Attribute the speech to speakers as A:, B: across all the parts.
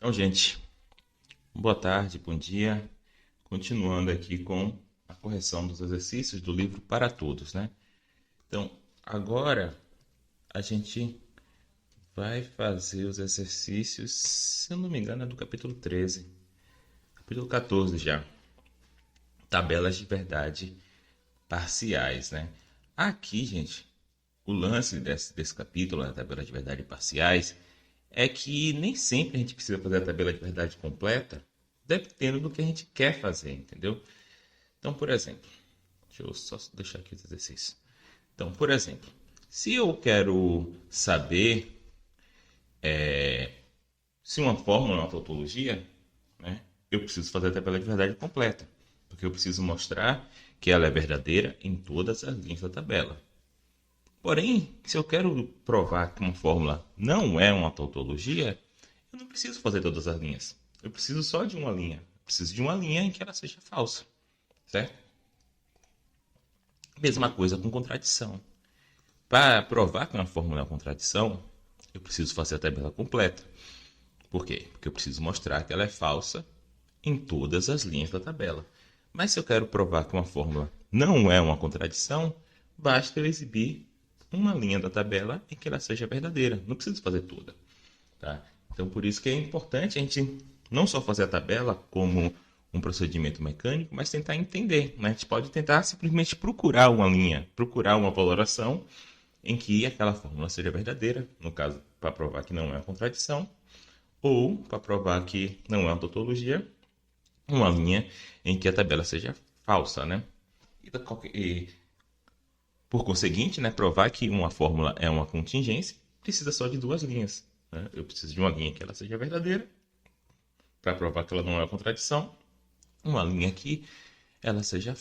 A: Então, gente, boa tarde, bom dia. Continuando aqui com a correção dos exercícios do livro Para Todos, né? Então, agora a gente vai fazer os exercícios, se eu não me engano, é do capítulo 13, capítulo 14 já. Tabelas de verdade parciais, né? Aqui, gente, o lance desse capítulo, a tabela de verdade parciais, é que nem sempre a gente precisa fazer a tabela de verdade completa, dependendo do que a gente quer fazer, entendeu? Então, por exemplo, deixa eu só deixar aqui os exercícios. Então, por exemplo, se eu quero saber se uma fórmula é uma tautologia, né, eu preciso fazer a tabela de verdade completa, porque eu preciso mostrar que ela é verdadeira em todas as linhas da tabela. Porém, se eu quero provar que uma fórmula não é uma tautologia, eu não preciso fazer todas as linhas. Eu preciso só de uma linha. Eu preciso de uma linha em que ela seja falsa, certo? Mesma coisa com contradição. Para provar que uma fórmula é uma contradição, eu preciso fazer a tabela completa. Por quê? Porque eu preciso mostrar que ela é falsa em todas as linhas da tabela. Mas se eu quero provar que uma fórmula não é uma contradição, basta eu exibir uma linha da tabela em que ela seja verdadeira. Não preciso fazer toda. Tá? Então, por isso que é importante a gente não só fazer a tabela como um procedimento mecânico, mas tentar entender. Né? A gente pode tentar simplesmente procurar uma linha, procurar uma valoração em que aquela fórmula seja verdadeira, no caso, para provar que não é uma contradição, ou para provar que não é uma tautologia, uma linha em que a tabela seja falsa, né? E, por conseguinte, né, provar que uma fórmula é uma contingência, precisa só de duas linhas. Né? Eu preciso de uma linha que ela seja verdadeira, para provar que ela não é uma contradição, uma linha que ela seja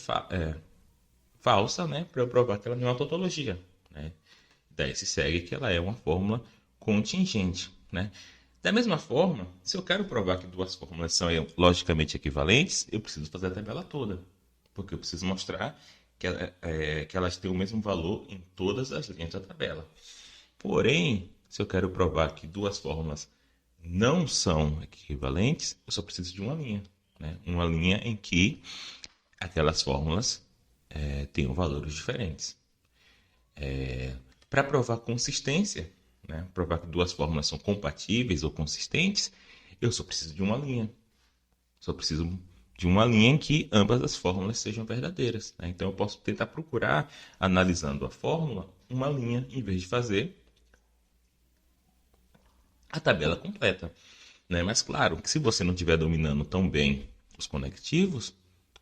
A: falsa, né, para eu provar que ela não é uma tautologia. Né? Daí se segue que ela é uma fórmula contingente. Né? Da mesma forma, se eu quero provar que duas fórmulas são logicamente equivalentes, eu preciso fazer a tabela toda, porque eu preciso mostrar que elas têm o mesmo valor em todas as linhas da tabela. Porém, se eu quero provar que duas fórmulas não são equivalentes, eu só preciso de uma linha. Né? Uma linha em que aquelas fórmulas tenham valores diferentes. Para provar consistência, né? Provar que duas fórmulas são compatíveis ou consistentes, eu só preciso de uma linha. Só preciso de uma linha em que ambas as fórmulas sejam verdadeiras. Né? Então eu posso tentar procurar, analisando a fórmula, uma linha, em vez de fazer a tabela completa. Né? Mas claro que se você não estiver dominando tão bem os conectivos,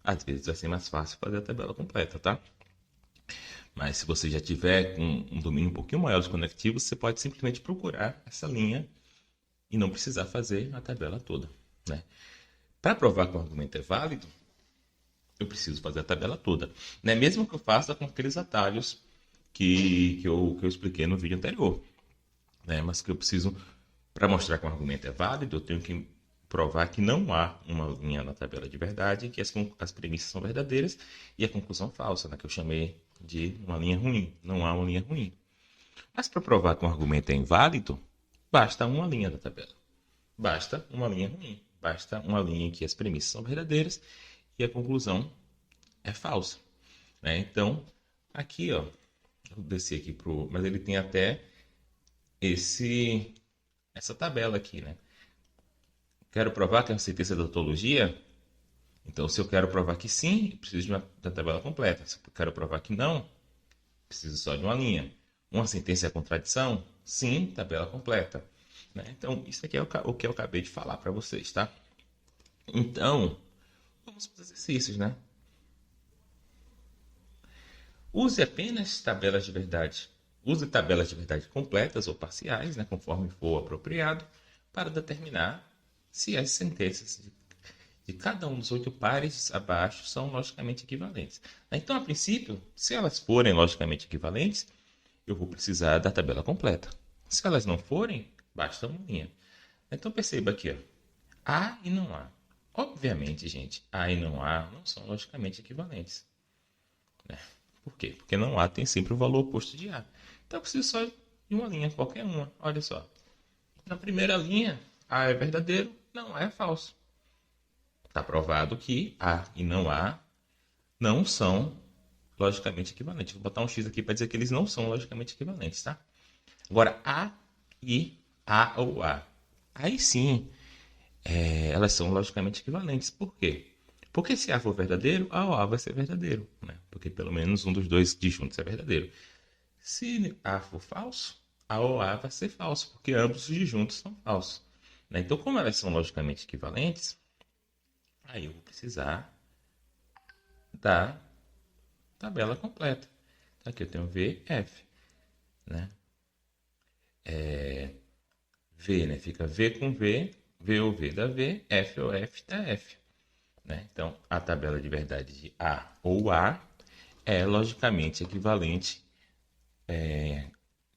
A: às vezes vai ser mais fácil fazer a tabela completa, tá? Mas se você já tiver com um domínio um pouquinho maior dos conectivos, você pode simplesmente procurar essa linha e não precisar fazer a tabela toda. Né? Para provar que o argumento é válido, eu preciso fazer a tabela toda. Né? Mesmo que eu faça com aqueles atalhos que eu expliquei no vídeo anterior. Né? Mas que eu preciso, para mostrar que o argumento é válido, eu tenho que provar que não há uma linha na tabela de verdade, que as premissas são verdadeiras e a conclusão falsa, né? Que eu chamei de uma linha ruim. Não há uma linha ruim. Mas para provar que um argumento é inválido, basta uma linha da tabela. Basta uma linha ruim. Basta uma linha em que as premissas são verdadeiras e a conclusão é falsa. Né? Então, aqui, ó, eu desci aqui pro, mas ele tem até essa tabela aqui, né? Quero provar que é uma sentença da tautologia. Então, se eu quero provar que sim, eu preciso de da tabela completa. Se eu quero provar que não, preciso só de uma linha. Uma sentença é contradição? Sim, tabela completa. Né? Então, isso aqui é o que eu acabei de falar para vocês, tá? Então, vamos para os exercícios, né? Use apenas tabelas de verdade. Use tabelas de verdade completas ou parciais, né, conforme for apropriado, para determinar se as sentenças de cada um dos 8 pares abaixo são logicamente equivalentes. Então, a princípio, se elas forem logicamente equivalentes, eu vou precisar da tabela completa. Se elas não forem, basta uma linha. Então, perceba aqui, ó, há e não há. Obviamente, gente, há e não há não são logicamente equivalentes. Né? Por quê? Porque não há tem sempre o valor oposto de A. Então eu preciso só de uma linha, qualquer uma. Olha só. Na primeira linha, A é verdadeiro, não A é falso. Está provado que A e não A não são logicamente equivalentes. Vou botar um X aqui para dizer que eles não são logicamente equivalentes, tá? Agora, A e A ou A. Aí sim, elas são logicamente equivalentes. Por quê? Porque se A for verdadeiro, A ou A vai ser verdadeiro, né? Porque pelo menos um dos dois disjuntos é verdadeiro. Se A for falso, A ou A vai ser falso, porque ambos os disjuntos são falsos, né? Então, como elas são logicamente equivalentes, aí eu vou precisar da tabela completa. Aqui eu tenho VF, né? V, né? Fica V com V ou V dá V, F ou F dá F, né? Então, a tabela de verdade de A ou A é logicamente equivalente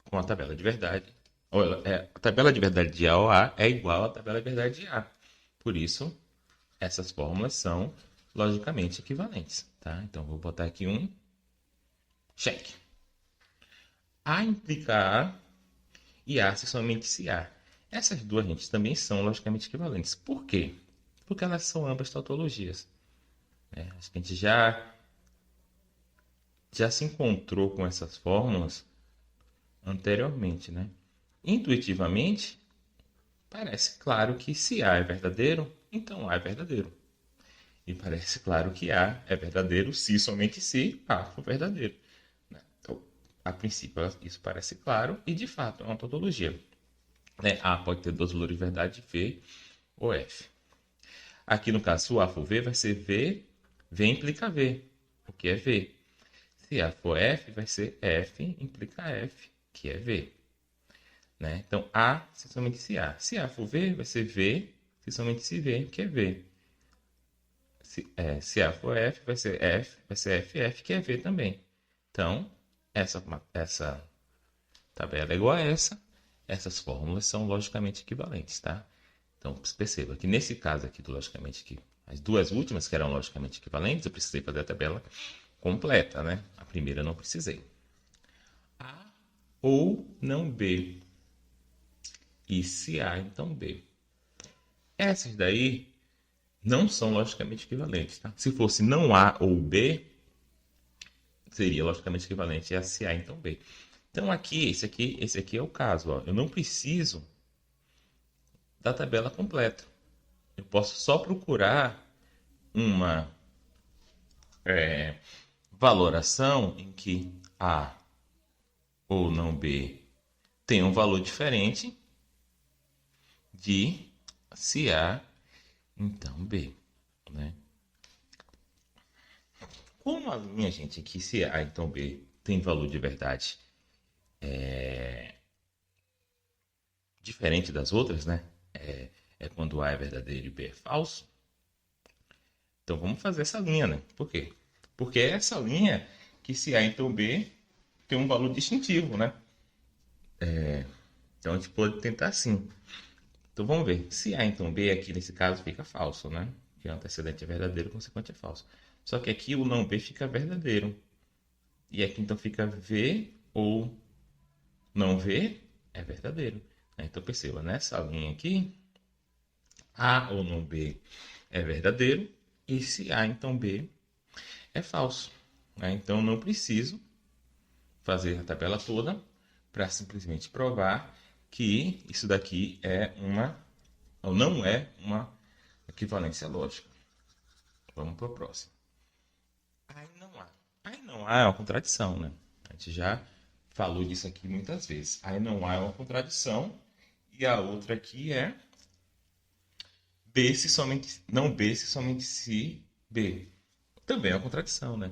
A: com a tabela de verdade. A tabela de verdade de A ou A é igual à tabela de verdade de A. Por isso, essas fórmulas são logicamente equivalentes, tá? Então, vou botar aqui um check. A implica A e A se somente se A. Essas duas, gente, também são logicamente equivalentes. Por quê? Porque elas são ambas tautologias, né? Acho que a gente já se encontrou com essas fórmulas anteriormente, né? Intuitivamente, parece claro que se A é verdadeiro, então A é verdadeiro. E parece claro que A é verdadeiro se somente se A for verdadeiro, né? Então, a princípio, isso parece claro e, de fato, é uma tautologia, né? A pode ter dois valores de verdade, V ou F. Aqui, no caso, se o A for V, vai ser V, V implica V, o que é V. Se A for F, vai ser F implica F, que é V, né? Então, A se somente se A. Se A for V, vai ser V se somente se V, que é V. Se A for F, vai ser F, F, que é V também. Então, essa tabela é igual a essa. Essas fórmulas são logicamente equivalentes, tá? Então, perceba que nesse caso aqui do logicamente que as duas últimas que eram logicamente equivalentes, eu precisei fazer a tabela completa, né? A primeira eu não precisei. A ou não B. E se A, então B. Essas daí não são logicamente equivalentes, tá? Se fosse não A ou B, seria logicamente equivalente a se A, então B. Então aqui, esse aqui é o caso, ó. Eu não preciso da tabela completa. Eu posso só procurar uma valoração em que A ou não B tem um valor diferente de se A, então B, né? Como a linha, gente, aqui se A, então B tem valor de verdade diferente das outras, né? É quando A é verdadeiro e B é falso. Então vamos fazer essa linha, né? Por quê? Porque é essa linha que se A, então B tem um valor distintivo, né? Então a gente pode tentar assim. Então vamos ver. Se A, então B aqui nesse caso fica falso, né? Que o antecedente é verdadeiro, o consequente é falso. Só que aqui o não B fica verdadeiro. E aqui então fica V ou não V é verdadeiro. Então perceba, nessa linha aqui, A ou não B é verdadeiro. E se A, então B é falso, né? Então não preciso fazer a tabela toda para simplesmente provar que isso daqui é uma ou não é uma equivalência lógica. Vamos para o próximo. Aí não há. Aí não há é uma contradição, né? A gente já falou disso aqui muitas vezes. Aí não há é uma contradição e a outra aqui é B se somente não B se somente se B. Também é uma contradição, né?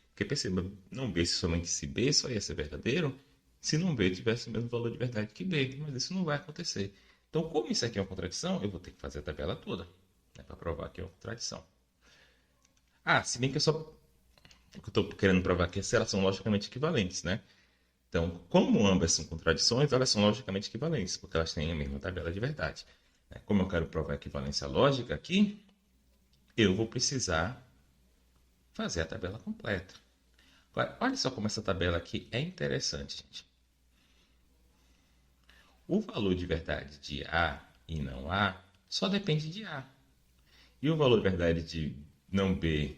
A: Porque perceba, não B se somente se B só ia ser verdadeiro se não B tivesse o mesmo valor de verdade que B, mas isso não vai acontecer. Então, como isso aqui é uma contradição, eu vou ter que fazer a tabela toda, né, para provar que é uma contradição. Ah, se bem que eu estou querendo provar que elas são logicamente equivalentes, né? Então, como ambas são contradições, elas são logicamente equivalentes, porque elas têm a mesma tabela de verdade. Como eu quero provar a equivalência lógica aqui, eu vou precisar fazer a tabela completa. Agora, olha só como essa tabela aqui é interessante, gente. O valor de verdade de A e não A só depende de A. E o valor de verdade de não B,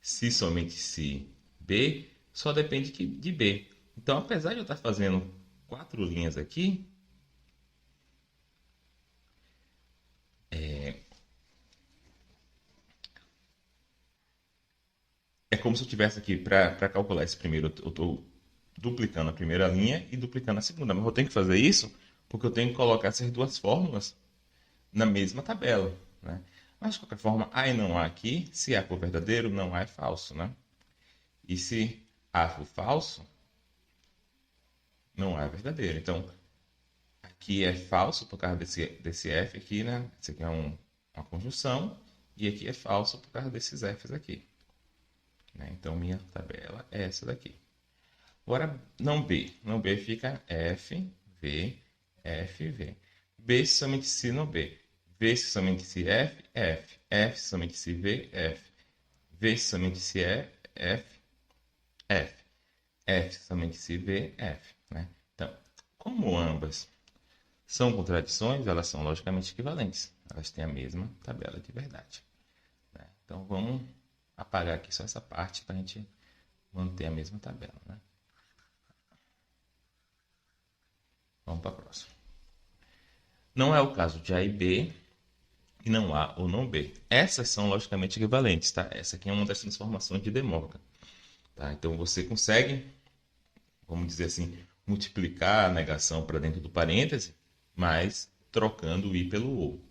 A: se somente se B, só depende de B. Então, apesar de eu estar fazendo 4 linhas aqui, é como se eu tivesse aqui, para calcular esse primeiro, eu estou duplicando a primeira linha e duplicando a segunda. Mas eu tenho que fazer isso porque eu tenho que colocar essas duas fórmulas na mesma tabela, né? Mas, de qualquer forma, A e não A aqui, se A for verdadeiro, não A é falso, né? E se A for falso, não A é verdadeiro. Então, aqui é falso por causa desse F aqui, né? Esse aqui é uma conjunção. E aqui é falso por causa desses Fs aqui, né? Então, minha tabela é essa daqui. Agora, não B. Não B fica F, V, F, V. B se somente se no B. V se somente se F, F. F se somente se V, F. V se somente se E, F, F. F se somente se V, F, né? Então, como ambas são contradições, elas são logicamente equivalentes. Elas têm a mesma tabela de verdade, né? Então, vamos apagar aqui só essa parte para a gente manter a mesma tabela, né? Vamos para a próxima. Não é o caso de A e B, e não A ou não B. Essas são logicamente equivalentes, tá? Essa aqui é uma das transformações de De Morgan, tá? Então, você consegue, vamos dizer assim, multiplicar a negação para dentro do parêntese, mas trocando o I pelo O.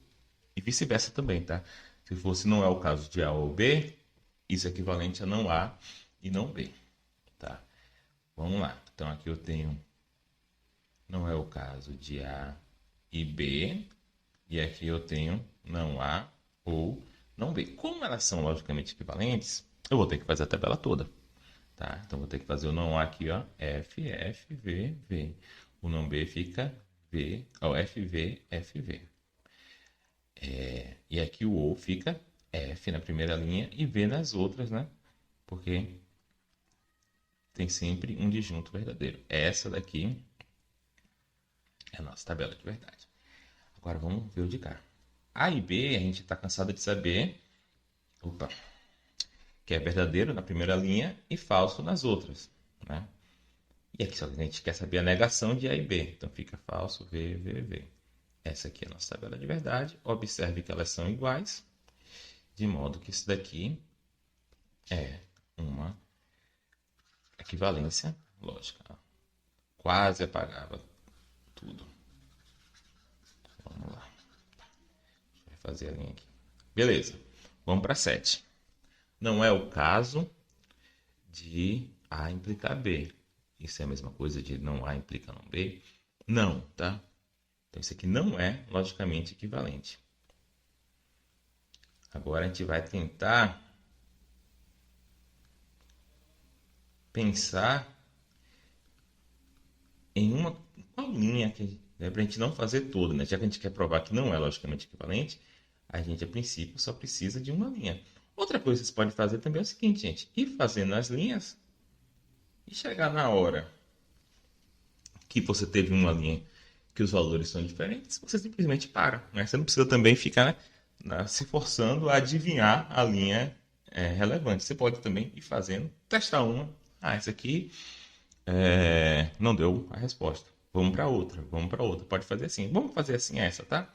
A: E vice-versa também, tá? Se fosse não é o caso de A ou B, isso é equivalente a não A e não B, tá? Vamos lá. Então, aqui eu tenho não é o caso de A e B, e aqui eu tenho não A ou não B. Como elas são logicamente equivalentes, eu vou ter que fazer a tabela toda, tá? Então, vou ter que fazer o não A aqui, ó, F, F, V, V. O não B fica V, ó, F, V, F, V. E aqui o O fica F na primeira linha e V nas outras, né? Porque tem sempre um disjunto verdadeiro. Essa daqui é a nossa tabela de verdade. Agora vamos ver o de cá. A e B a gente está cansado de saber, que é verdadeiro na primeira linha e falso nas outras, né? E aqui só a gente quer saber a negação de A e B. Então fica falso, V, V, V. Essa aqui é a nossa tabela de verdade. Observe que elas são iguais, de modo que isso daqui é uma equivalência lógica. Quase apagava tudo. Vamos lá. Deixa eu fazer a linha aqui. Beleza. Vamos para 7. Não é o caso de A implicar B. Isso é a mesma coisa de não A implica não B? Não, tá? Então isso aqui não é logicamente equivalente. Agora a gente vai tentar pensar em uma linha que, né, para a gente não fazer tudo, né? Já que a gente quer provar que não é logicamente equivalente, a gente a princípio só precisa de uma linha. Outra coisa que você pode fazer também é o seguinte, gente, ir fazendo as linhas e chegar na hora que você teve uma linha que os valores são diferentes, você simplesmente para, né? Você não precisa também ficar, né, se forçando a adivinhar a linha relevante. Você pode também ir fazendo, testar uma. Ah, essa aqui não deu a resposta. Vamos para outra, vamos para outra. Pode fazer assim. Vamos fazer assim essa, tá?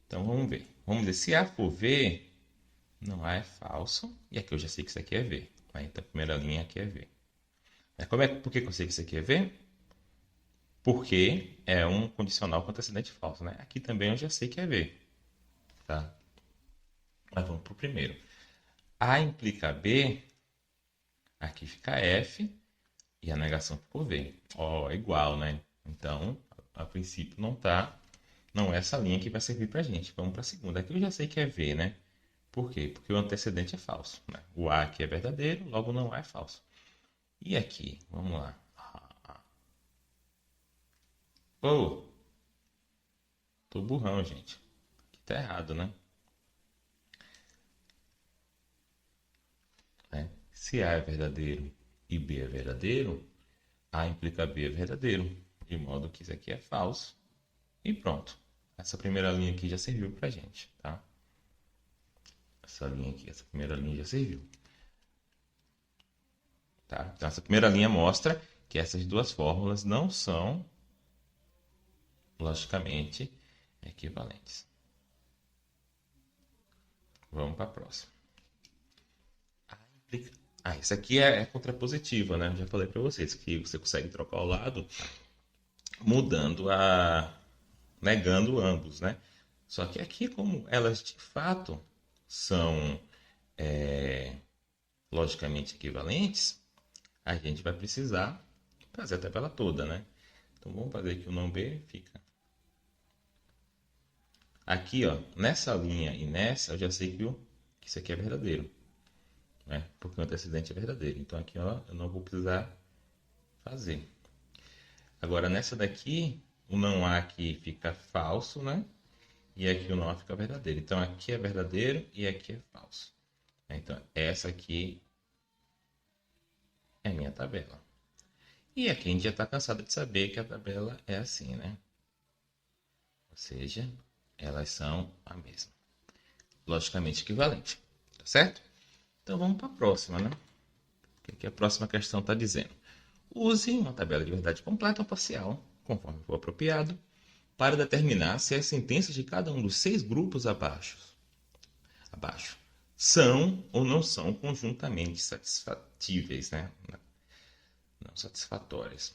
A: Então vamos ver. Vamos ver se A for V, não A é falso. E aqui eu já sei que isso aqui é V. Então a primeira linha aqui é V. Por que eu sei que isso aqui é V? Porque é um condicional com antecedente falso, né? Aqui também eu já sei que é V, tá? Mas vamos para o primeiro. A implica B, aqui fica F e a negação ficou V. Ó, igual, né? Então, a princípio não é essa linha que vai servir pra gente. Vamos para a segunda. Aqui eu já sei que é V, né? Por quê? Porque o antecedente é falso, né? O A aqui é verdadeiro, logo não A é falso. E aqui, vamos lá. Oh, tô burrão, gente. Aqui tá errado, né? Se A é verdadeiro e B é verdadeiro, A implica B é verdadeiro. De modo que isso aqui é falso. E pronto. essa primeira linha aqui já serviu pra gente, tá? Essa linha aqui, essa primeira linha já serviu. Tá? Então, essa primeira linha mostra que essas duas fórmulas não são logicamente equivalentes. Vamos para a próxima. Isso aqui é contrapositiva, né? Eu já falei para vocês que você consegue trocar o lado negando ambos, né? Só que aqui, como elas de fato são logicamente equivalentes, a gente vai precisar fazer a tabela toda, né? Então vamos fazer aqui o não B, fica. Aqui, ó, nessa linha e nessa, eu já sei que isso aqui é verdadeiro, né? Porque o antecedente é verdadeiro. Então aqui, ó, eu não vou precisar fazer. Agora nessa daqui, o não A aqui fica falso, né? E aqui o não A fica verdadeiro. Então aqui é verdadeiro e aqui é falso. Então essa aqui é a minha tabela. E aqui a gente já está cansado de saber que a tabela é assim, né? Ou seja, elas são a mesma. Logicamente equivalente. Tá certo? Então vamos para a próxima, né? O que a próxima questão está dizendo? Use uma tabela de verdade completa ou parcial, conforme for apropriado, para determinar se as sentenças de cada um dos 6 grupos abaixo são ou não são conjuntamente satisfatíveis, né? Não satisfatórias.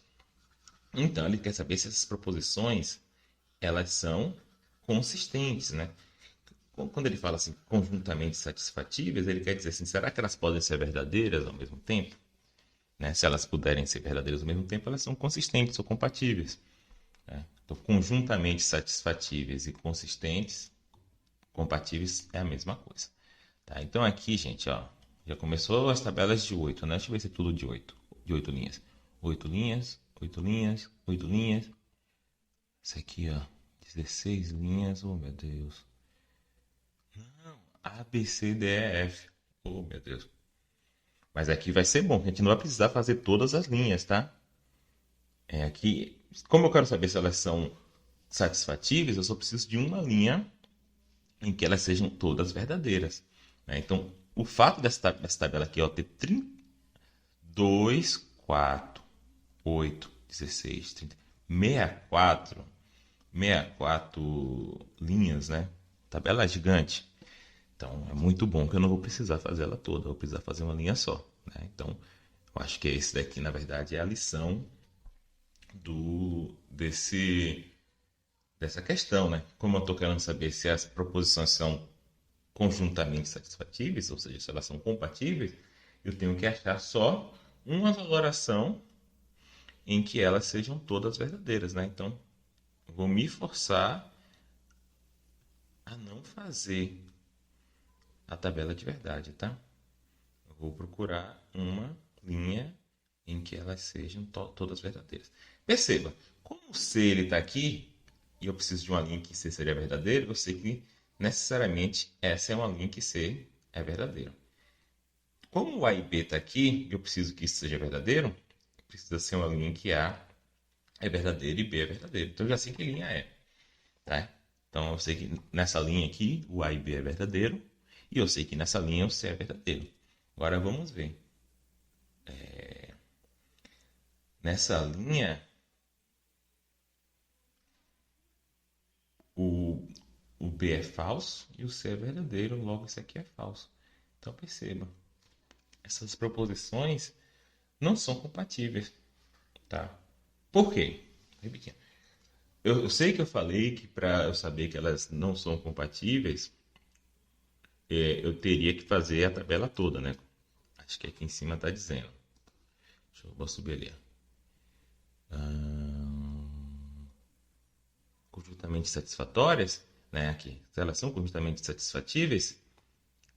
A: Então, ele quer saber se essas proposições elas são consistentes, né? Quando ele fala assim, conjuntamente satisfatíveis, ele quer dizer assim, será que elas podem ser verdadeiras ao mesmo tempo? Né? Se elas puderem ser verdadeiras ao mesmo tempo, elas são consistentes ou compatíveis. Né? Então, conjuntamente satisfatíveis e consistentes, compatíveis é a mesma coisa. Tá? Então, aqui, gente, ó, já começou as tabelas de 8, né? Deixa eu ver se é tudo de 8 linhas. 8 linhas, 8 linhas, 8 linhas. Isso aqui, ó, 16 linhas, oh meu Deus. Não, A, B, C, D, E, F. Oh meu Deus. Mas aqui vai ser bom, que a gente não vai precisar fazer todas as linhas, tá? Aqui, como eu quero saber se elas são satisfatíveis, eu só preciso de uma linha em que elas sejam todas verdadeiras. Né? Então, o fato dessa tabela aqui ó, ter 2, 4, 8, 16, 30, 64 linhas, né? Tabela gigante. Então, é muito bom que eu não vou precisar fazer ela toda, eu vou precisar fazer uma linha só. Né? Então, eu acho que esse daqui, na verdade, é a lição dessa questão, né? Como eu estou querendo saber se as proposições são conjuntamente satisfatíveis, ou seja, se elas são compatíveis, eu tenho que achar só uma valoração em que elas sejam todas verdadeiras, né? Então, eu vou me forçar a não fazer a tabela de verdade, tá? Eu vou procurar uma linha em que elas sejam todas verdadeiras. Perceba, como o C ele está aqui, e eu preciso de uma linha que C seria verdadeiro, eu sei que necessariamente essa é uma linha que C é verdadeiro. Como o A e B está aqui, eu preciso que isso seja verdadeiro, precisa ser uma linha em que A é verdadeiro e B é verdadeiro. Então eu já sei que linha é. Tá? Então eu sei que nessa linha aqui o A e B é verdadeiro, e eu sei que nessa linha o C é verdadeiro. Agora vamos ver. Nessa linha, o B é falso e o C é verdadeiro, logo esse aqui é falso. Então perceba, essas proposições não são compatíveis. Tá? Por quê? Repetindo. Eu sei que eu falei que para eu saber que elas não são compatíveis, eu teria que fazer a tabela toda, né? Acho que aqui em cima está dizendo. Vou subir ali. Conjuntamente satisfatórias, né? Aqui, se elas são conjuntamente satisfatíveis,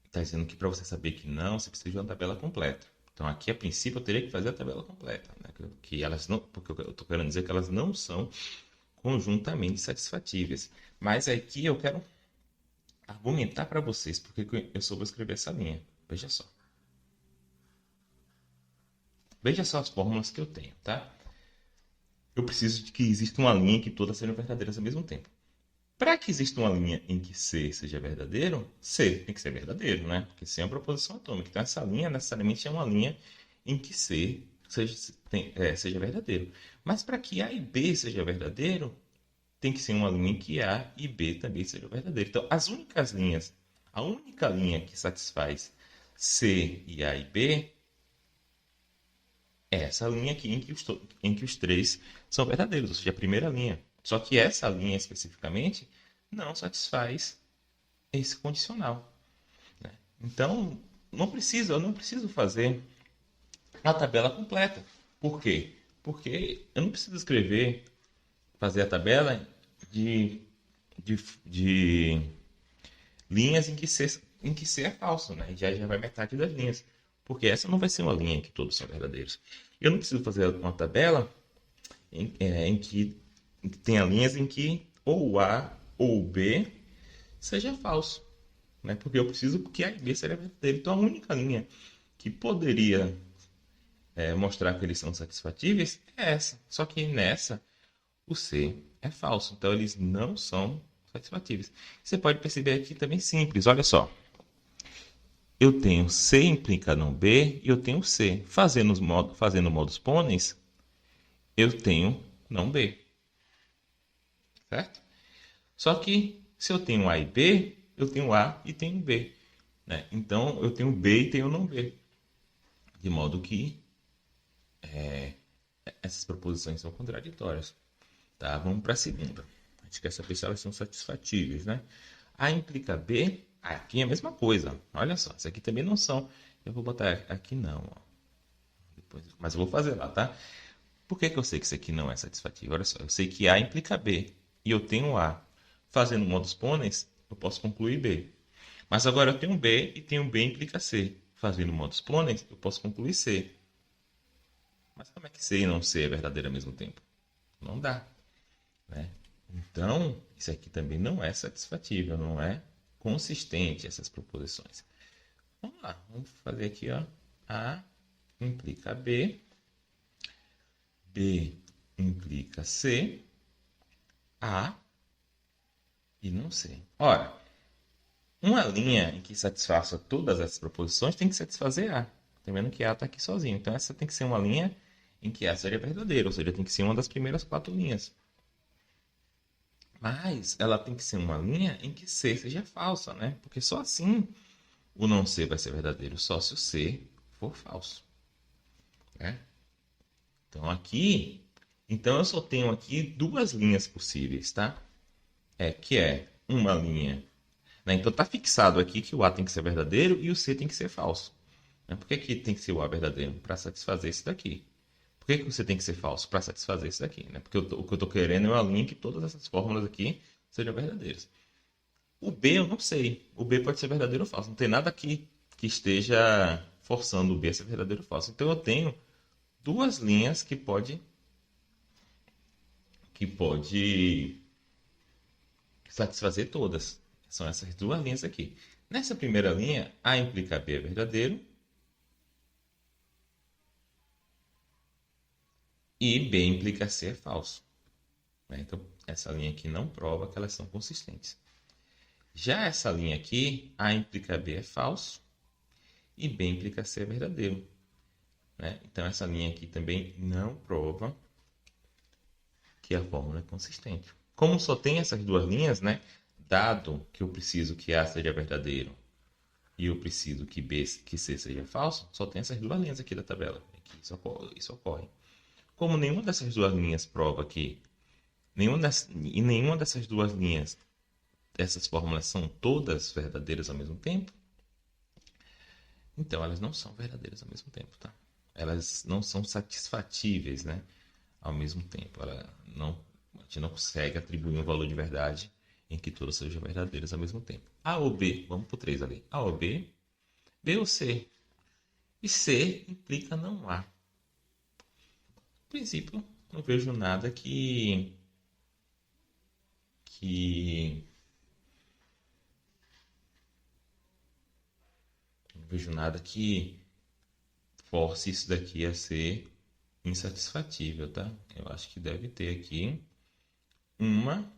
A: está dizendo que para você saber que não, você precisa de uma tabela completa. Então aqui a princípio eu teria que fazer a tabela completa, né? Que elas não, porque eu estou querendo dizer que elas não são conjuntamente satisfatíveis. Mas aqui eu quero argumentar para vocês porque eu só vou escrever essa linha. Veja só. Veja só as fórmulas que eu tenho, tá? Eu preciso de que exista uma linha que todas sejam verdadeiras ao mesmo tempo. Para que exista uma linha em que C seja verdadeiro, C tem que ser verdadeiro, né? Porque C é uma proposição atômica. Então, essa linha necessariamente é uma linha em que C seja verdadeiro. Mas para que A e B seja verdadeiro, tem que ser uma linha em que A e B também sejam verdadeiros. Então, a única linha que satisfaz C e A e B é essa linha aqui em que os três são verdadeiros, ou seja, a primeira linha. Só que essa linha especificamente não satisfaz esse condicional. Né? Então, eu não preciso fazer a tabela completa. Por quê? Porque eu não preciso fazer a tabela de, de linhas em que C é falso, né? Já vai metade das linhas. Porque essa não vai ser uma linha em que todos são verdadeiros. Eu não preciso fazer uma tabela em que tenha linhas em que ou o A ou o B seja falso. Né? Porque eu preciso que A e B seja verdadeiro. Então a única linha que poderia mostrar que eles são satisfatíveis é essa. Só que nessa, o C é falso. Então eles não são satisfatíveis. Você pode perceber aqui também simples. Olha só. Eu tenho C implica não B e eu tenho C. Fazendo modus ponens, eu tenho não B. Certo? Só que se eu tenho A e B, eu tenho A e tenho B. Né? Então eu tenho B e tenho não B. De modo que essas proposições são contraditórias. Tá? Vamos para a segunda. A gente quer saber se elas são satisfatíveis. Né? A implica B, aqui é a mesma coisa. Olha só, isso aqui também não são. Eu vou botar aqui não. Ó. Mas eu vou fazer lá, tá? Por que eu sei que isso aqui não é satisfatível? Olha só, eu sei que A implica B e eu tenho A. Fazendo modus ponens, eu posso concluir B. Mas agora eu tenho B e tenho B implica C. Fazendo modus ponens, eu posso concluir C. Mas como é que C e não C é verdadeiro ao mesmo tempo? Não dá. Né? Então, isso aqui também não é satisfatível, não é consistente essas proposições. Vamos lá, vamos fazer aqui, ó. A implica B, B implica C, A e não C. Ora, uma linha em que satisfaça todas essas proposições tem que satisfazer A. Tá vendo que A está aqui sozinho. Então, essa tem que ser uma linha em que A seja verdadeira, ou seja, tem que ser uma das primeiras 4 linhas. Mas ela tem que ser uma linha em que C seja falsa, né? Porque só assim o não C vai ser verdadeiro, só se o C for falso. Né? Então eu só tenho aqui 2 linhas possíveis, tá? Que é uma linha. Né? Então tá fixado aqui que o A tem que ser verdadeiro e o C tem que ser falso. Né? Por que tem que ser o A verdadeiro? Para satisfazer esse daqui. Por que você tem que ser falso? Para satisfazer esse daqui. Né? Porque o que eu estou querendo é uma linha que todas essas fórmulas aqui sejam verdadeiras. O B eu não sei. O B pode ser verdadeiro ou falso. Não tem nada aqui que esteja forçando o B a ser verdadeiro ou falso. Então eu tenho 2 linhas que pode satisfazer todas. São essas 2 linhas aqui. Nessa primeira linha, A implica B é verdadeiro e B implica C é falso. Então, essa linha aqui não prova que elas são consistentes. Já essa linha aqui, A implica B é falso e B implica C é verdadeiro. Então, essa linha aqui também não prova que a fórmula é consistente. Como só tem essas 2 linhas, dado que eu preciso que A seja verdadeiro e eu preciso que C seja falso, só tem essas 2 linhas aqui da tabela. Aqui isso ocorre. Como nenhuma dessas 2 linhas prova que nenhuma dessas 2 linhas, essas fórmulas são todas verdadeiras ao mesmo tempo, então elas não são verdadeiras ao mesmo tempo, tá? Elas não são satisfatíveis, ao mesmo tempo. A gente não consegue atribuir um valor de verdade em que todas sejam verdadeiras ao mesmo tempo. A ou B, vamos para o 3 ali. A ou B, B ou C. E C implica não A. No princípio, não vejo nada que não vejo nada que force isso daqui a ser insatisfatível, tá? Eu acho que deve ter aqui uma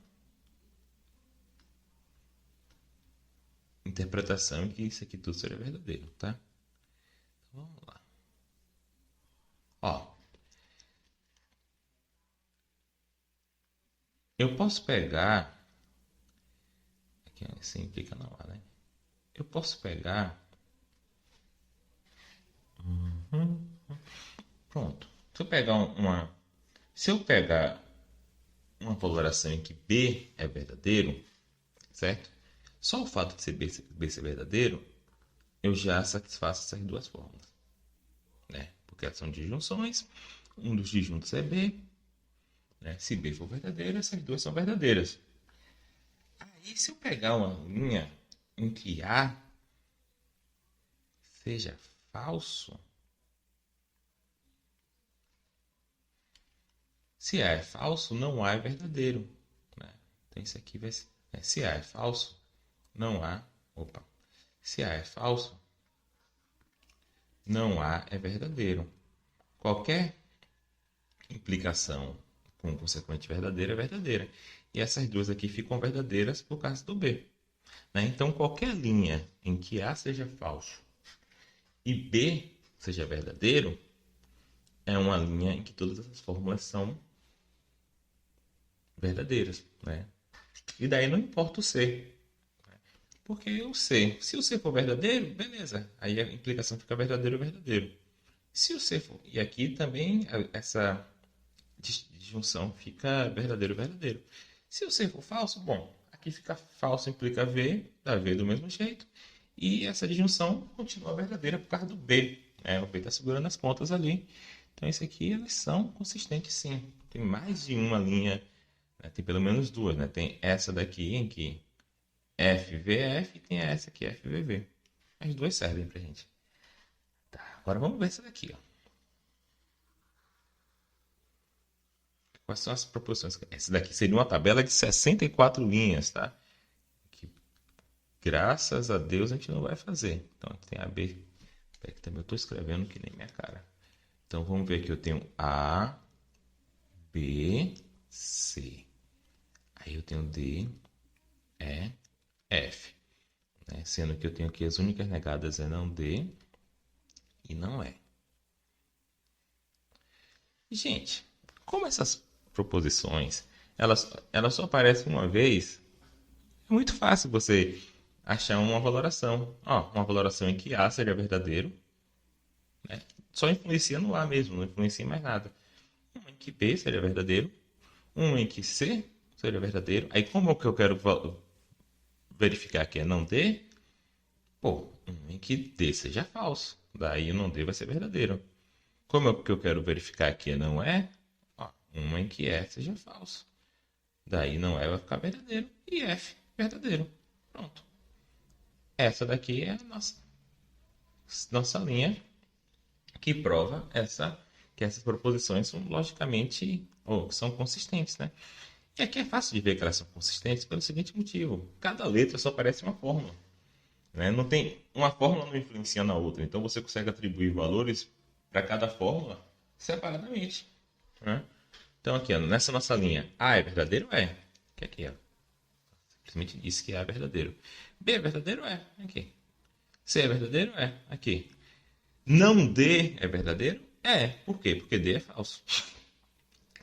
A: interpretação que isso aqui tudo seria verdadeiro, tá? Então, vamos lá. Ó, eu posso pegar... Aqui assim implica não há, né? Eu posso pegar... Pronto. Se eu pegar uma valoração em que B é verdadeiro, certo? Só o fato de B ser verdadeiro, eu já satisfaço essas duas fórmulas, né? Porque elas são disjunções, um dos disjuntos é B, né? Se B for verdadeiro, essas duas são verdadeiras. Aí, se eu pegar uma linha em que A seja falso, se A é falso, não A é verdadeiro, né? Então, isso aqui vai ser... Se A é falso, não A... Opa! Se A é falso, não A é verdadeiro. Qualquer implicação com consequente verdadeira é verdadeira. E essas duas aqui ficam verdadeiras por causa do B, né? Então, qualquer linha em que A seja falso e B seja verdadeiro é uma linha em que todas essas fórmulas são verdadeiras, né? E daí não importa o C. Porque o C, se o C for verdadeiro, beleza. Aí a implicação fica verdadeiro, verdadeiro. Se o C for... E aqui também essa disjunção fica verdadeiro, verdadeiro. Se o C for falso, bom, aqui fica falso, implica V, dá V do mesmo jeito. E essa disjunção continua verdadeira por causa do B, né? O B está segurando as pontas ali. Então, esse aqui, eles são consistentes sim. Tem mais de uma linha, né? Tem pelo menos duas, né? Tem essa daqui em que FVF e tem essa aqui, FVV. As duas servem pra gente. Tá, agora vamos ver essa daqui, ó. Quais são as proporções? Essa daqui seria uma tabela de 64 linhas, tá? Que, graças a Deus, a gente não vai fazer. Então, aqui tem AB. Aqui também eu estou escrevendo que nem minha cara. Então, vamos ver aqui. Eu tenho A, B, C. Aí eu tenho D, E, F. Né? Sendo que eu tenho aqui as únicas negadas é não D e não E. Gente, como essas proposições, elas só aparecem uma vez, é muito fácil você achar uma valoração. Ó, uma valoração em que A seria verdadeiro, né? Só influencia no A mesmo, não influencia em mais nada. Uma em que B seria verdadeiro, uma em que C seria verdadeiro. Aí como é que eu quero verificar que é não D? Pô, uma em que D seja falso. Daí o não D vai ser verdadeiro. Como é que eu quero verificar que não é? Ó, uma em que E seja falso. Daí não é vai ficar verdadeiro. E F, verdadeiro. Pronto. Essa daqui é a nossa linha que prova que essas proposições são logicamente, ou são consistentes, né? E aqui é fácil de ver que elas são consistentes pelo seguinte motivo. Cada letra só parece uma fórmula, né? Não tem, uma fórmula não influencia na outra. Então você consegue atribuir valores para cada fórmula separadamente, né? Então aqui, ó, nessa nossa linha, A é verdadeiro? É. Que aqui, ó. Simplesmente disse que A é verdadeiro. B é verdadeiro? É. Aqui. C é verdadeiro? É. Aqui. Não D é verdadeiro? É. Por quê? Porque D é falso.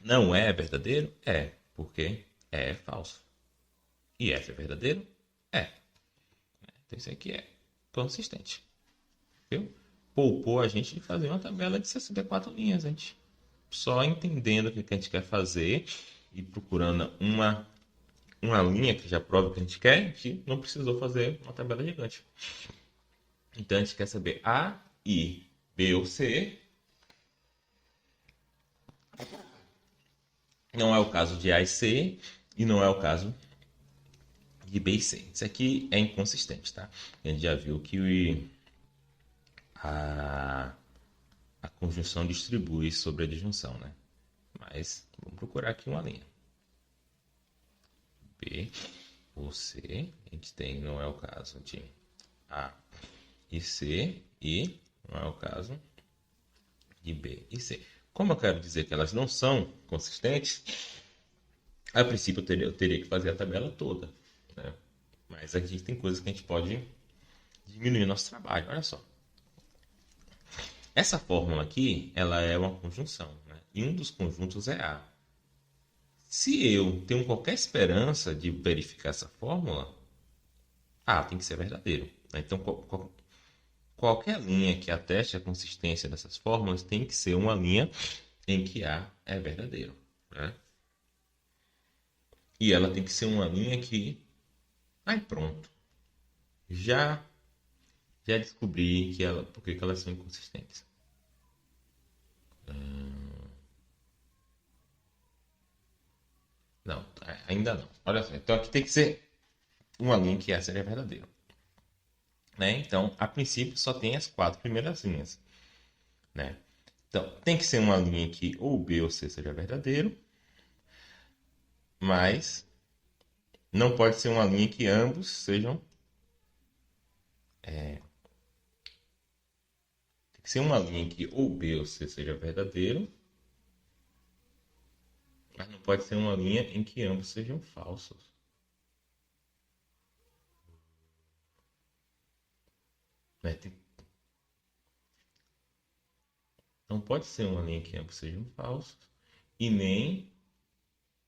A: Não é verdadeiro? É. Porque é falso. E F é verdadeiro? É. Então isso aqui é consistente. Viu? Poupou a gente de fazer uma tabela de 64 linhas, gente. Só entendendo o que a gente quer fazer e procurando uma linha que já prova o que a gente quer, a gente não precisou fazer uma tabela gigante. Então a gente quer saber A, I, B ou C. Não é o caso de A e C e não é o caso de B e C. Isso aqui é inconsistente, tá? A gente já viu que a conjunção distribui sobre a disjunção, né? Mas vamos procurar aqui uma linha. B ou C, a gente tem, não é o caso de A e C, e não é o caso de B e C. Como eu quero dizer que elas não são consistentes, a princípio eu teria que fazer a tabela toda, né? Mas aqui tem coisas que a gente pode diminuir nosso trabalho. Olha só. Essa fórmula aqui, ela é uma conjunção, né? E um dos conjuntos é A. Se eu tenho qualquer esperança de verificar essa fórmula, A tem que ser verdadeiro, né? Então, qualquer linha que ateste a consistência dessas fórmulas tem que ser uma linha em que A é verdadeiro, né? E ela tem que ser uma linha que... Aí pronto. Já descobri por que elas são inconsistentes. Não, ainda não. Olha só, então aqui tem que ser uma linha que essa seja verdadeira, né? Então, a princípio, só tem as 4 primeiras linhas, né? Então, tem que ser uma linha que ou B ou C seja verdadeiro, mas não pode ser uma linha que ambos sejam... Tem que ser uma linha que ou B ou C seja verdadeiro, mas não pode ser uma linha em que ambos sejam falsos. Né? Não pode ser uma linha que ambos sejam falsos e nem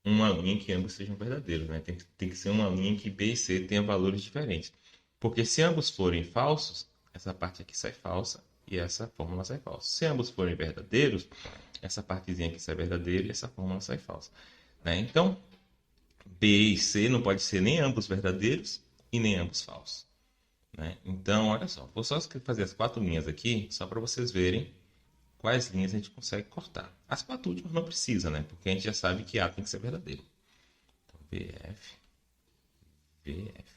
A: uma linha que ambos sejam verdadeiros. Né? Tem que ser uma linha que B e C tenham valores diferentes. Porque se ambos forem falsos, essa parte aqui sai falsa e essa fórmula sai falsa. Se ambos forem verdadeiros, essa partezinha aqui sai verdadeira e essa fórmula sai falsa. Né? Então, B e C não pode ser nem ambos verdadeiros e nem ambos falsos. Né? Então, olha só, vou só fazer as 4 linhas aqui, só para vocês verem quais linhas a gente consegue cortar. As 4 últimas não precisa, né? Porque a gente já sabe que A tem que ser verdadeiro. Então, BF, VF.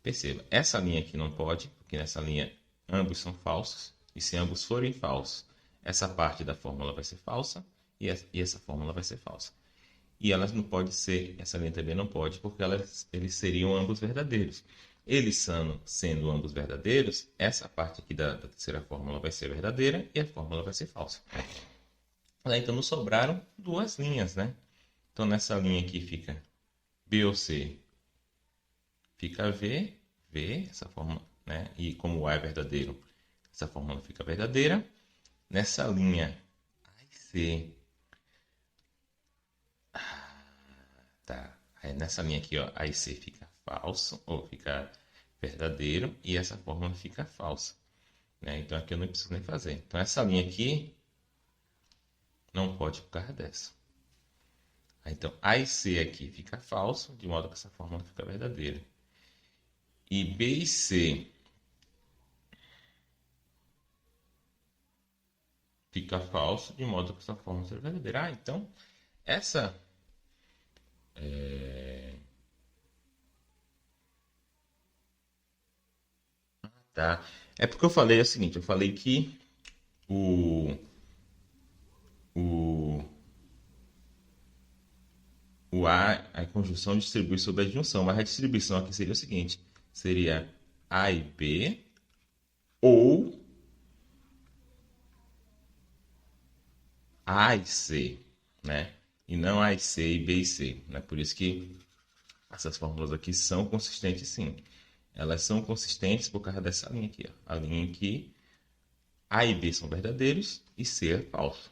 A: Perceba, essa linha aqui não pode, porque nessa linha ambos são falsos. E se ambos forem falsos, essa parte da fórmula vai ser falsa e essa fórmula vai ser falsa. E elas não podem ser, essa linha também não pode, porque eles seriam ambos verdadeiros. Eles sendo ambos verdadeiros, essa parte aqui da terceira fórmula vai ser verdadeira e a fórmula vai ser falsa. Então nos sobraram 2 linhas, né? Então nessa linha aqui fica B ou C, fica V, essa fórmula, né? E como A é verdadeiro, essa fórmula fica verdadeira. Nessa linha A e C, tá? Aí nessa linha aqui, ó, A e C fica falso, ou fica verdadeiro, e essa fórmula fica falsa. Né? Então aqui eu não preciso nem fazer. Então essa linha aqui não pode por causa dessa. Então A e C aqui fica falso, de modo que essa fórmula fica verdadeira. E B e C fica falso, de modo que essa fórmula seja verdadeira. Ah, então essa... Tá? É porque eu falei o seguinte, eu falei que o, o, o A, a conjunção distribui sobre a junção, mas a distribuição aqui seria o seguinte, seria A e B ou A e C, né? E não A e C e B e C, né? Por isso que essas fórmulas aqui são consistentes sim. Elas são consistentes por causa dessa linha aqui, ó. A linha em que A e B são verdadeiros e C é falso.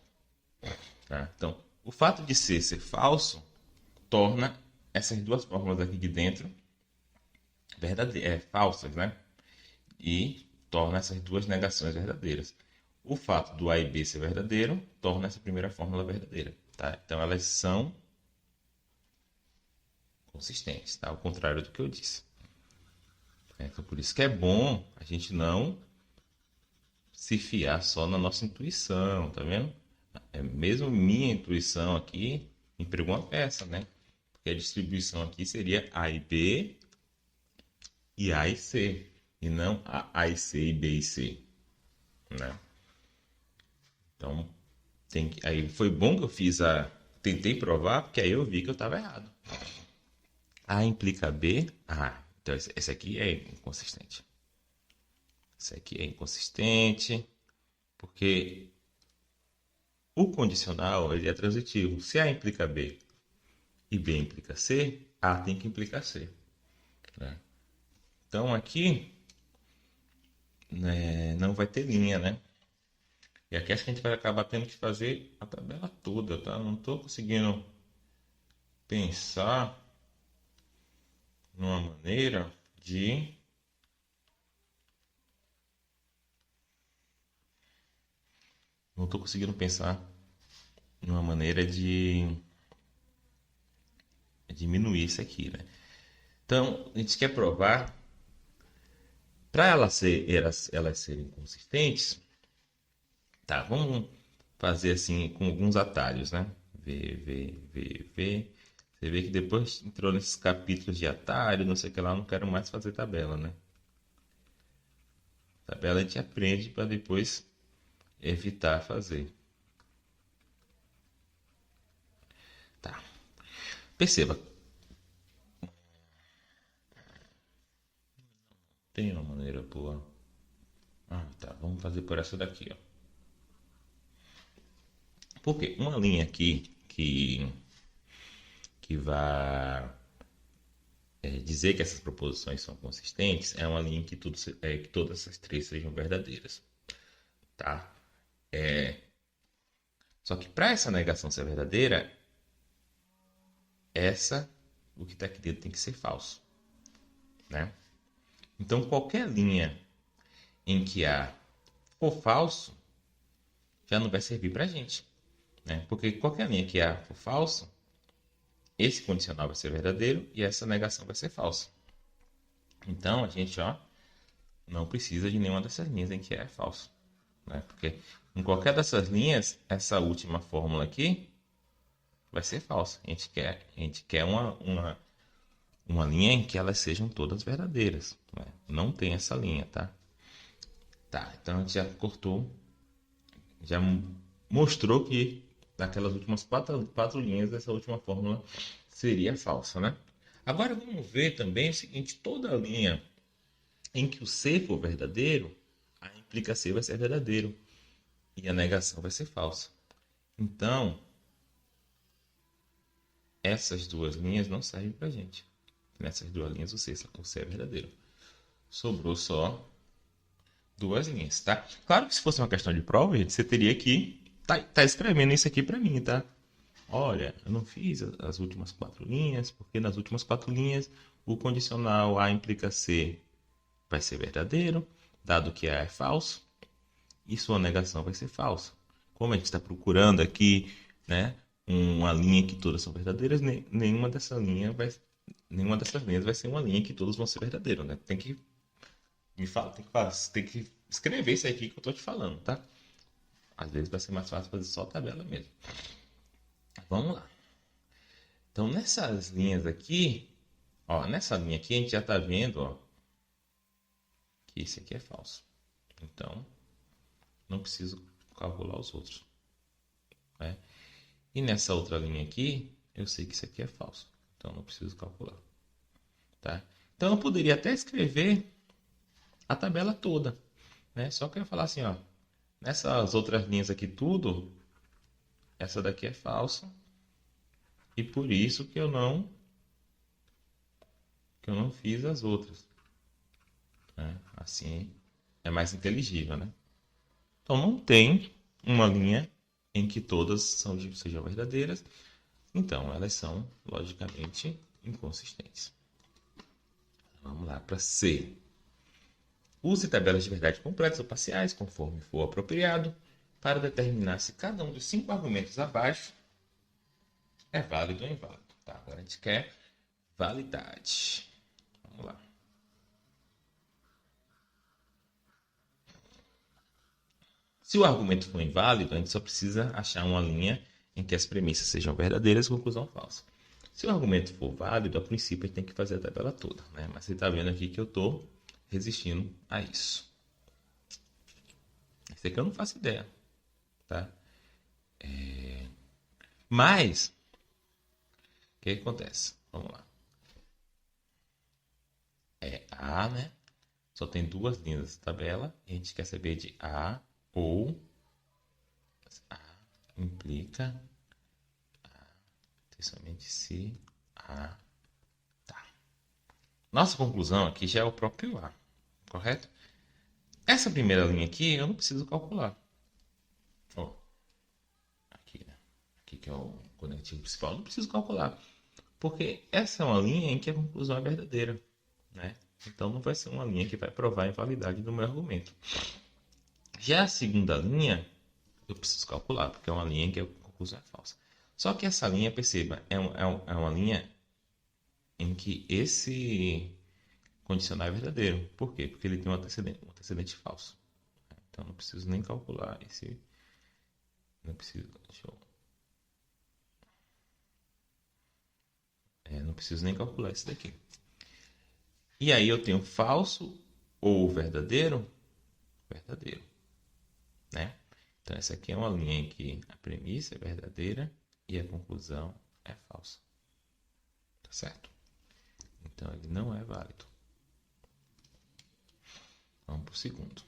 A: Tá? Então, o fato de C ser falso torna essas 2 fórmulas aqui de dentro falsas, né? E torna essas 2 negações verdadeiras. O fato do A e B ser verdadeiro torna essa primeira fórmula verdadeira. Tá? Então, elas são consistentes, tá? Ao contrário do que eu disse. Então, por isso que é bom a gente não se fiar só na nossa intuição, tá vendo? Mesmo minha intuição aqui me pregou uma peça, né? Porque a distribuição aqui seria A e B e A e C, e não A e C e B e C, né? Então, aí foi bom que eu tentei provar, porque aí eu vi que eu estava errado. A implica B, então esse aqui é inconsistente. Esse aqui é inconsistente, porque o condicional ele é transitivo. Se A implica B e B implica C, A tem que implicar C. Né? Então aqui né, não vai ter linha, né? E aqui acho que a gente vai acabar tendo que fazer a tabela toda, tá? Não estou conseguindo pensar numa maneira de... Não estou conseguindo pensar numa maneira de diminuir isso aqui, né? Então, a gente quer provar, para elas serem consistentes, tá? Vamos fazer assim com alguns atalhos, né? V. Você vê que depois entrou nesses capítulos de atalho, não sei o que lá, eu não quero mais fazer tabela, né? Tabela a gente aprende para depois evitar fazer. Tá. Perceba, tem uma maneira boa. Ah, tá. Vamos fazer por essa daqui, ó. Porque uma linha aqui que vai dizer que essas proposições são consistentes é uma linha que todas essas três sejam verdadeiras, tá? Só que para essa negação ser verdadeira, o que está aqui dentro tem que ser falso, né? Então qualquer linha em que A for falso já não vai servir para a gente, né? Porque qualquer linha que A for falso, esse condicional vai ser verdadeiro e essa negação vai ser falsa. Então a gente não precisa de nenhuma dessas linhas em que A é falso, né? Porque em qualquer dessas linhas, essa última fórmula aqui vai ser falsa. A gente quer uma linha em que elas sejam todas verdadeiras, né? Não tem essa linha, tá? Tá, então a gente já cortou, já mostrou que daquelas últimas quatro linhas, essa última fórmula seria falsa, né? Agora vamos ver também o seguinte: toda linha em que o C for verdadeiro, a implica C vai ser verdadeiro e a negação vai ser falsa. Então, essas duas linhas não servem para a gente. Nessas duas linhas o C é verdadeiro. Sobrou só duas linhas, tá? Claro que se fosse uma questão de prova, gente, você teria que tá escrevendo isso aqui para mim, tá? Olha, eu não fiz as últimas quatro linhas, porque nas últimas quatro linhas o condicional A implica C vai ser verdadeiro, dado que A é falso, e sua negação vai ser falsa. Como a gente está procurando aqui, né, uma linha que todas são verdadeiras, nenhuma dessas linhas vai ser uma linha que todas vão ser verdadeiras, né? Tem que tem que escrever isso aqui que eu tô te falando, tá? Às vezes vai ser mais fácil fazer só a tabela mesmo. Vamos lá. Então, nessas linhas aqui, nessa linha aqui a gente já tá vendo, que esse aqui é falso. Então, não preciso calcular os outros, né? E nessa outra linha aqui, eu sei que isso aqui é falso. Então, não preciso calcular, tá? Então, eu poderia até escrever a tabela toda, né? Só que eu ia falar assim, nessas outras linhas aqui tudo, essa daqui é falsa e por isso que eu não fiz as outras, né? Assim é mais inteligível, né? Então não tem uma linha em que todas sejam verdadeiras, então elas são logicamente inconsistentes. Vamos lá para C. Use tabelas de verdade completas ou parciais, conforme for apropriado, para determinar se cada um dos 5 argumentos abaixo é válido ou inválido. Tá, agora a gente quer validade. Vamos lá. Se o argumento for inválido, a gente só precisa achar uma linha em que as premissas sejam verdadeiras e a conclusão falsa. Se o argumento for válido, a princípio a gente tem que fazer a tabela toda, né? Mas você está vendo aqui que eu estou resistindo a isso. Isso aqui eu não faço ideia, tá? Mas, o que acontece? Vamos lá. É A, né? Só tem duas linhas nessa tabela. E a gente quer saber de A ou A implica somente se A. Tá. Nossa conclusão aqui já é o próprio A, correto? Essa primeira linha aqui eu não preciso calcular. Ó, aqui, né? Aqui que é o conectivo principal, eu não preciso calcular. Porque essa é uma linha em que a conclusão é verdadeira, né? Então não vai ser uma linha que vai provar a invalidade do meu argumento. Já a segunda linha, eu preciso calcular, porque é uma linha em que a conclusão é falsa. Só que essa linha, perceba, é uma linha em que esse condicional é verdadeiro. Por quê? Porque ele tem um antecedente falso. Então não preciso nem calcular esse. Não preciso. Não preciso nem calcular esse daqui. E aí eu tenho falso ou verdadeiro? Verdadeiro, né? Então essa aqui é uma linha em que a premissa é verdadeira e a conclusão é falsa. Tá certo? Então ele não é válido. Vamos para o segundo.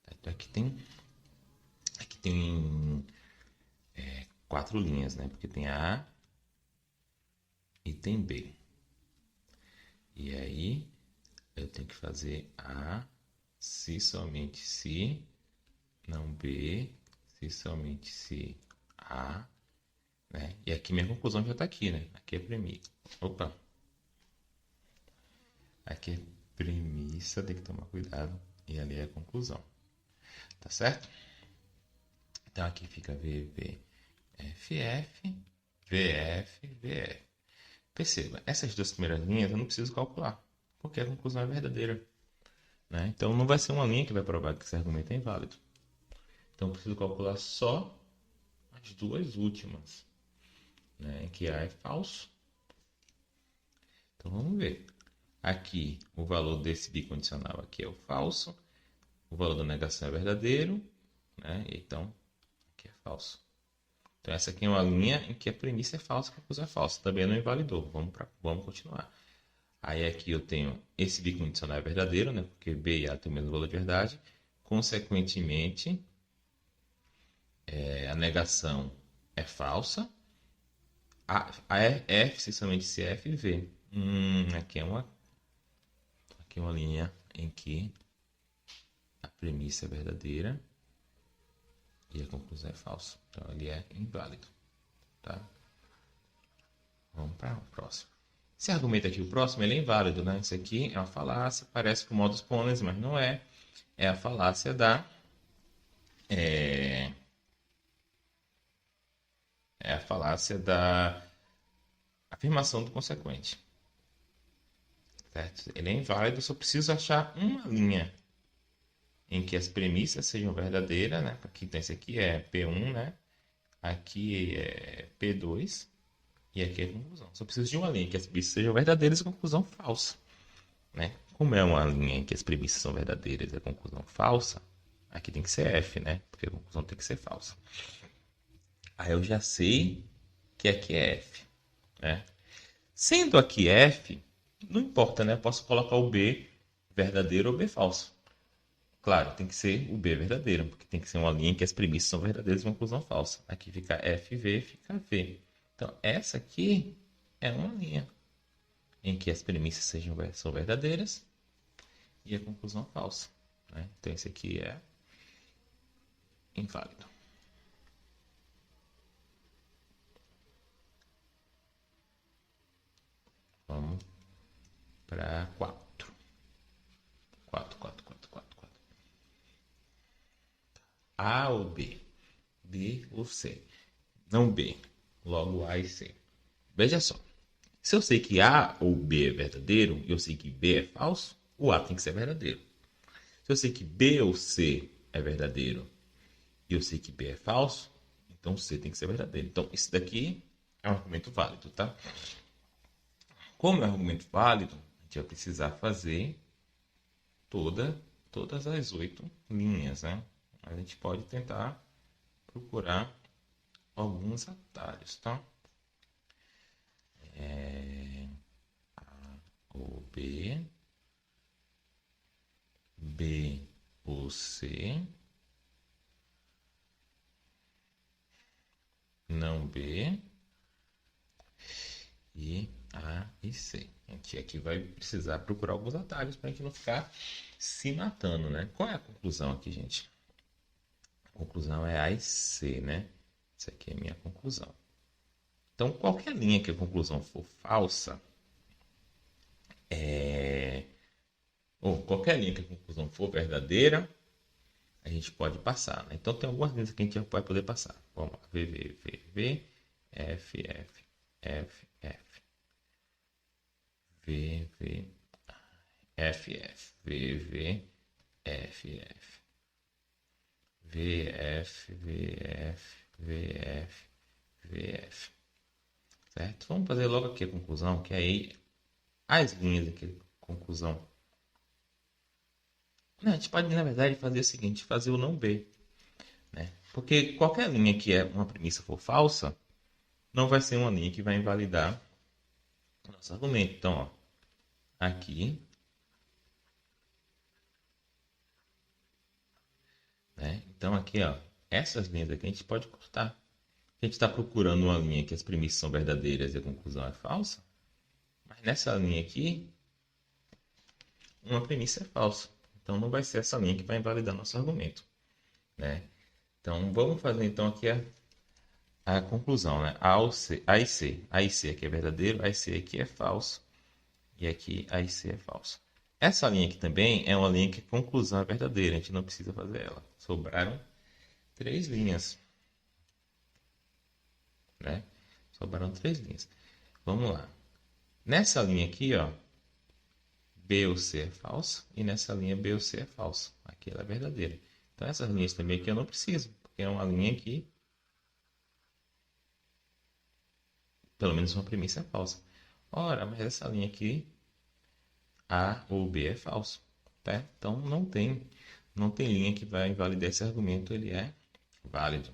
A: Então aqui tem 4 linhas, né? Porque tem A e tem B. E aí eu tenho que fazer A se somente se, não B, se somente se A, né? E aqui minha conclusão já está aqui, né? Aqui é premissa. Opa! Aqui é premissa, tem que tomar cuidado. E ali é a conclusão. Tá certo? Então aqui fica VV, FF, VF, VF. Perceba, essas duas primeiras linhas eu não preciso calcular, porque a conclusão é verdadeira, né? Então não vai ser uma linha que vai provar que esse argumento é inválido. Então eu preciso calcular só as duas últimas, né? Que A é falso. Então vamos ver. Aqui o valor desse bicondicional aqui é o falso, o valor da negação é verdadeiro, né? Então aqui é falso. Então essa aqui é uma linha em que a premissa é falsa, a conclusão é falsa. Também não invalidou. Vamos continuar. Aí aqui eu tenho esse bicondicional é verdadeiro, né? Porque B e A têm o mesmo valor de verdade. Consequentemente, a negação é falsa. A F, se somente se F, V. Aqui é uma linha em que a premissa é verdadeira e a conclusão é falsa. Então ele é inválido. Tá? Vamos para o próximo. Esse argumento aqui, o próximo, ele é inválido, né? Isso aqui é uma falácia, parece com modus ponens, mas não é. É a falácia da... É, é a falácia da afirmação do consequente. Certo? Ele é inválido, eu só preciso achar uma linha em que as premissas sejam verdadeiras, né? Aqui, então, esse aqui é P1, né? Aqui é P2 e aqui é a conclusão. Só preciso de uma linha em que as premissas sejam verdadeiras e a conclusão falsa, né? Como é uma linha em que as premissas são verdadeiras e a conclusão falsa, aqui tem que ser F, né? Porque a conclusão tem que ser falsa. Aí eu já sei que aqui é F, né? Sendo aqui F, não importa, né? Eu posso colocar o B verdadeiro ou B falso. Claro, tem que ser o B verdadeiro, porque tem que ser uma linha em que as premissas são verdadeiras e uma conclusão falsa. Aqui fica FV, fica V. Então, essa aqui é uma linha em que as premissas são verdadeiras e a conclusão falsa, né? Então, esse aqui é inválido. Vamos para 4. 4, 4, 4, 4, 4. A ou B? B ou C? Não B. Logo A e C. Veja só. Se eu sei que A ou B é verdadeiro e eu sei que B é falso, o A tem que ser verdadeiro. Se eu sei que B ou C é verdadeiro e eu sei que B é falso, então C tem que ser verdadeiro. Então, isso daqui é um argumento válido, tá? Como é um argumento válido, a gente vai precisar fazer todas as 8 linhas, né? A gente pode tentar procurar alguns atalhos, tá? O B, B ou C, não B, e A e C. A gente aqui vai precisar procurar alguns atalhos para a gente não ficar se matando, né? Qual é a conclusão aqui, gente? A conclusão é A e C, né? Essa aqui é a minha conclusão. Então, qualquer linha que a conclusão for falsa, ou qualquer linha que a conclusão for verdadeira, a gente pode passar, né? Então, tem algumas linhas que a gente já vai poder passar. Vamos lá. V, V, V, V, F, F, F, F. V, V, F, F, V, V, F, F. V, F, V, F, V, F, V, F. Certo? Vamos fazer logo aqui a conclusão, que aí as linhas aqui de conclusão. Não, a gente pode, na verdade, fazer o seguinte, fazer o não B. Né? Porque qualquer linha que é uma premissa for falsa, não vai ser uma linha que vai invalidar o nosso argumento. Então, ó, aqui, né? Então, aqui, ó, essas linhas aqui a gente pode cortar. A gente está procurando uma linha que as premissas são verdadeiras e a conclusão é falsa. Mas nessa linha aqui, uma premissa é falsa. Então, não vai ser essa linha que vai invalidar nosso argumento. Né? Então, vamos fazer então aqui a conclusão. Né? A e C. A e C aqui é verdadeiro, A e C aqui é falso. E aqui A e C é falso. Essa linha aqui também é uma linha que a conclusão é verdadeira. A gente não precisa fazer ela. Sobraram 3 linhas. Né? Sobraram 3 linhas. Vamos lá. Nessa linha aqui, ó, B ou C é falso. E nessa linha B ou C é falso. Aqui ela é verdadeira. Então essas linhas também aqui eu não preciso. Porque é uma linha que, pelo menos uma premissa é falsa. Ora, mas essa linha aqui, A ou B é falso. Tá? Então não tem linha que vai invalidar esse argumento. Ele é válido.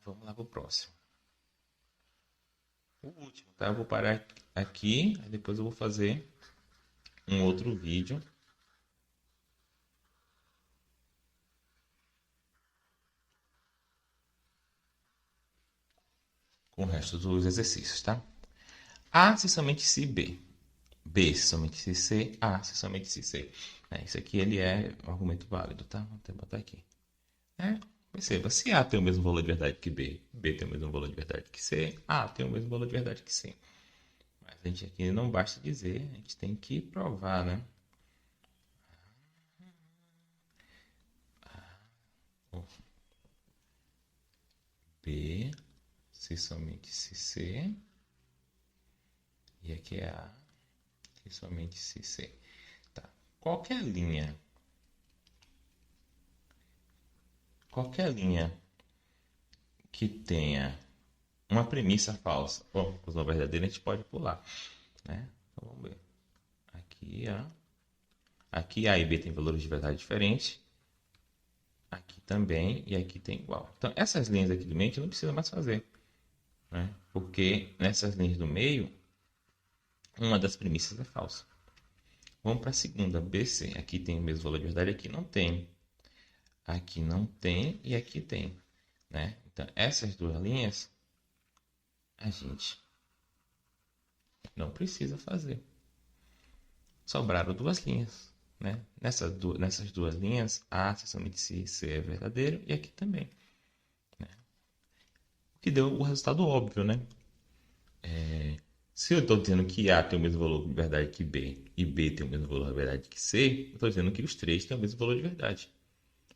A: Vamos lá para o próximo. O último, tá? Eu vou parar aqui, aí depois eu vou fazer um outro vídeo com o resto dos exercícios, tá? A se somente se B. B se somente se C. A se somente se C. Isso aqui ele é um argumento válido, tá? Vou até botar aqui. Perceba, se A tem o mesmo valor de verdade que B, B tem o mesmo valor de verdade que C, A tem o mesmo valor de verdade que C. Mas a gente aqui não basta dizer, a gente tem que provar, né? B se somente se C. E aqui é A se somente se C. Tá. Qualquer linha que tenha uma premissa falsa ou conclusão verdadeira, a gente pode pular. Né? Então, vamos ver. Aqui A e B tem valores de verdade diferentes. Aqui também e aqui tem igual. Então, essas linhas aqui do meio a gente não precisa mais fazer. Né? Porque nessas linhas do meio, uma das premissas é falsa. Vamos para a segunda, BC. Aqui tem o mesmo valor de verdade, aqui não tem. Aqui não tem e aqui tem. Né? Então, essas duas linhas, a gente não precisa fazer. Sobraram duas linhas. Né? Nessas duas linhas, A se somente se C é verdadeiro e aqui também. Né? O que deu o resultado óbvio, né? Se eu estou dizendo que A tem o mesmo valor de verdade que B e B tem o mesmo valor de verdade que C, eu estou dizendo que os três têm o mesmo valor de verdade.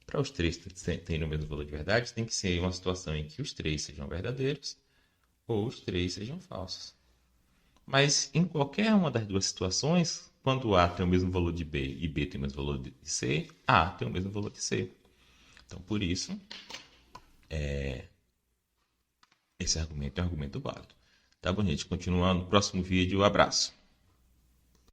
A: Para os três terem o mesmo valor de verdade, tem que ser uma situação em que os três sejam verdadeiros ou os três sejam falsos. Mas em qualquer uma das duas situações, quando A tem o mesmo valor de B e B tem o mesmo valor de C, A tem o mesmo valor de C. Então, por isso, esse argumento é um argumento válido. Tá bom, gente? Continuando no próximo vídeo. Abraço.